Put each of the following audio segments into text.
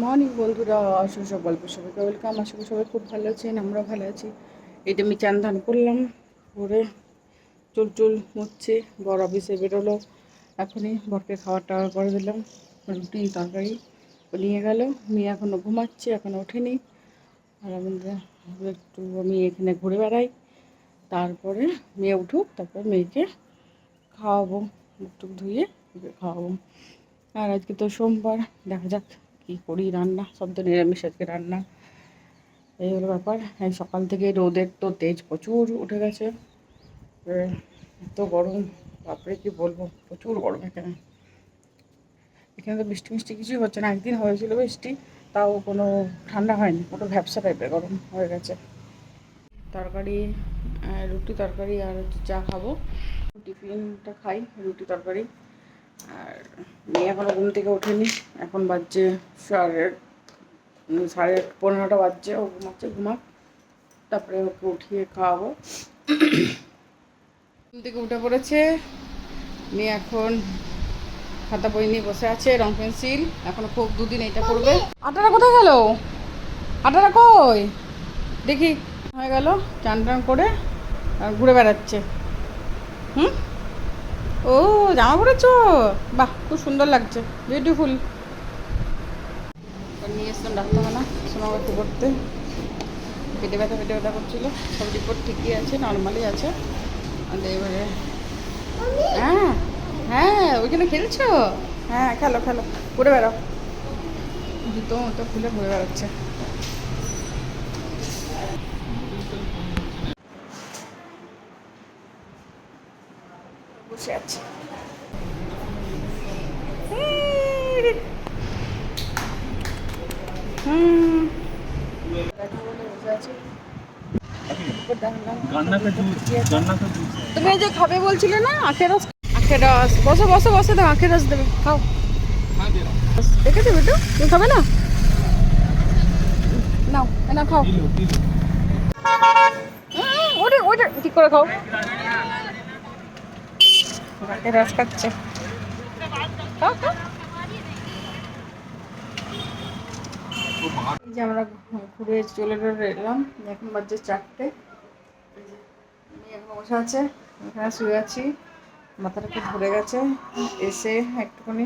Morning বন্ধুরা, আসো গল্প সবাইকে ওয়েলকাম। আশা করি সবাই খুব ভালো আছেন, আমরা ভালো আছি। এইটা আমি চান ধান করলাম, করে চুল চুল মুছছি। বড় অফিসে বেরোলো এখনই, বরকে খাবার টাওয়ার করে দিলাম, রুটি তরকারি নিয়ে গেল। মেয়ে এখনও ঘুমাচ্ছে, এখনও ওঠেনি। আর আমি এখানে ঘুরে বেড়াই, তারপরে মেয়ে উঠুক, তারপর মেয়েকে খাওয়াবো, মুখ ধুয়ে খাওয়াবো। আর আজকে তো সোমবার, দেখা যাক কী করি রান্না। সব তো নিরামিষ আজকে রান্না, এই হলো ব্যাপার। এই সকাল থেকে রোদের তো তেজ প্রচুর উঠে গেছে, এত গরম, তারপরে কি বলবো, প্রচুর গরম এখানে। এখানে তো বৃষ্টি মিষ্টি কিছুই হচ্ছে না। একদিন হয়েছিল বৃষ্টি, তাও কোনো ঠান্ডা হয়নি, পুরো ভ্যাপসা টাইপের গরম হয়ে গেছে। তরকারি, রুটি তরকারি আর চা খাবো। টিফিনটা খাই রুটি তরকারি। আর মেয়ে এখনও ঘুম থেকে ওঠেনি, এখন বাজছে সাড়ে 8:30 বাজছে। ও ঘুমাচ্ছে, ঘুমাক, তারপরে ওকে উঠিয়ে খাওয়াবো। ঘুম থেকে উঠে পড়েছে মেয়ে, এখন খাতা বই নিয়ে বসে আছে, রং পেন্সিল। এখনো খুব দুদিন এটা করবে। আটাটা কোথায় গেল? আটাটা কই দেখি। হয়ে গেল, চান টান করে ঘুরে বেড়াচ্ছে। ও, জামা পড়েছ? বাহ, খুব সুন্দর লাগছে, বিউটিফুল। নিয়ে এসলাম ডাক্তারখানা সোনোগ্রাফি করতে। পেটে ব্যথা করছিলো, সব রিপোর্ট ঠিকই আছে, নর্মালি আছে। আর এবারে হ্যাঁ হ্যাঁ, ওইখানে খেলছো? হ্যাঁ, খেলো খেলো, ঘুরে বেড়াও। জুতো মতো খুলে ঘুরে বেড়াচ্ছে। বসে আছে, তুমি এই যে খাবে বলছিলে না, আখের রস। আখের রস, বসো বসো বসে দাও, আখের রস দেবে, খাও। দেখে দেবে তো, তুমি খাবে না? নাও না, খাও। ওটা ওটা ঠিক করে খাও। আখের রস খাচ্ছে, খাও খাও। এই যে আমরা ঘুরে চলে এলাম, এখন বাজছে 4টে। আমি এখন বসে আছে, এখানে শুয়ে আছি, মাথাটা খুব ঘুরে গেছে। এসে একটুখানি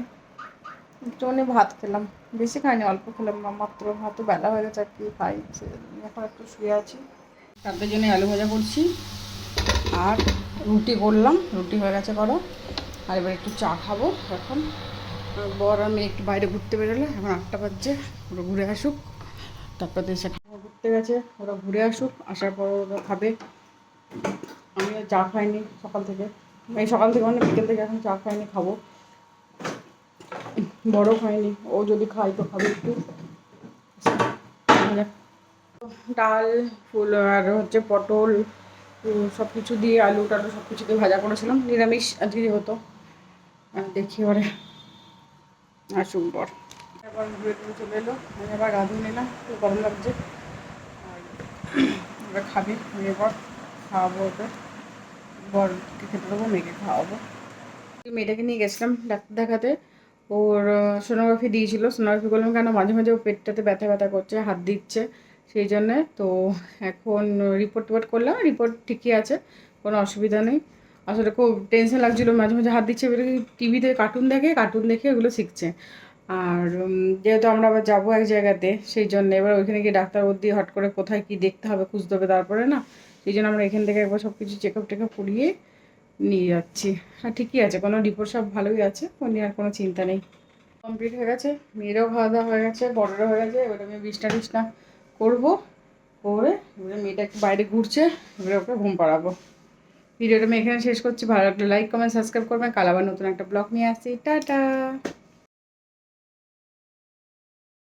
ভাত খেলাম, বেশি খাইনি, অল্প খেলাম মাত্র। হয়তো বেলা হয়ে গেছে, আর কি খাই। এখন একটু শুয়ে আছি। তাদের জন্য আলু ভাজা করছি, আর রুটি করলাম, রুটি হয়ে গেছে করো। আর এবার একটু চা খাবো এখন। বর আমি একটু বাইরে ঘুরতে বেরোলে, এখন 8টা বাজছে। ওরা ঘুরে আসুক, তারপর দেশে ঘুরতে গেছে, ওরা ঘুরে আসুক, আসার পর ওরা খাবে। আমিও চা খাইনি সকাল থেকে, এই সকাল থেকে মানে বিকেল থেকে এখন চা খাইনি, খাবো। বড় খাইনি, ও যদি খাই তো খাবে একটু। ডাল, ফুল আর হচ্ছে পটল, সব কিছু দিয়ে, আলু টালু সব কিছু দিয়ে ভাজা করেছিলাম, নিরামিষ আজকে হতো। দেখি ওরে আসুক বর, এবার ঘুরে টুরে চলে এলো। আমি আবার গা ধুয়ে নিলাম, খুব গরম লাগছে। আর এবার খাবে, মেয়ে বর খাওয়াবো ওকে, বরকে খেতে দেবো, মেয়েকে খাওয়াবো। মেয়েটাকে নিয়ে গেছিলাম ডাক্তার দেখাতে, ওর সোনোগ্রাফি দিয়েছিল। সোনোগ্রাফি করলাম কেন, মাঝে মাঝে ও পেটটাতে ব্যথা ব্যথা করছে, হাত দিচ্ছে, সেই জন্যে। তো এখন রিপোর্ট করলাম, রিপোর্ট ঠিকই আছে, কোনো অসুবিধা নেই। আসলে খুব টেনশন লাগছিলো, মাঝে মাঝে হাত দিচ্ছে, এবারে টিভিতে কার্টুন দেখে ওগুলো শিখছে। আর যেহেতু আমরা আবার যাবো এক জায়গাতে, সেই জন্য এবার ওইখানে গিয়ে ডাক্তার দিয়ে হট করে কোথায় কী দেখতে হবে, খুঁজতে হবে, তারপরে না, সেই জন্য আমরা এখান থেকে একবার সব কিছু চেকআপ টেকআপ করিয়ে নিয়ে যাচ্ছি। হ্যাঁ, ঠিকই আছে, কোনো রিপোর্ট সব ভালোই আছে, ও নিয়ে আর কোনো চিন্তা নেই। কমপ্লিট হয়ে গেছে, মেয়েরও খাওয়া দাওয়া হয়ে গেছে, বড়োরও হয়ে গেছে। এবার আমি বিছনা টিছনা করবো, করে এবারে মেয়েটা একটু বাইরে ঘুরছে, এবারে ওকে ঘুম পাড়াবো। ভিডিওটা আমি এখানে শেষ করছি। ভালো লাগলে লাইক কমেন্ট সাবস্ক্রাইব করবেন। কাল আবার নতুন একটা ব্লগ নিয়ে আসছি। টাটা।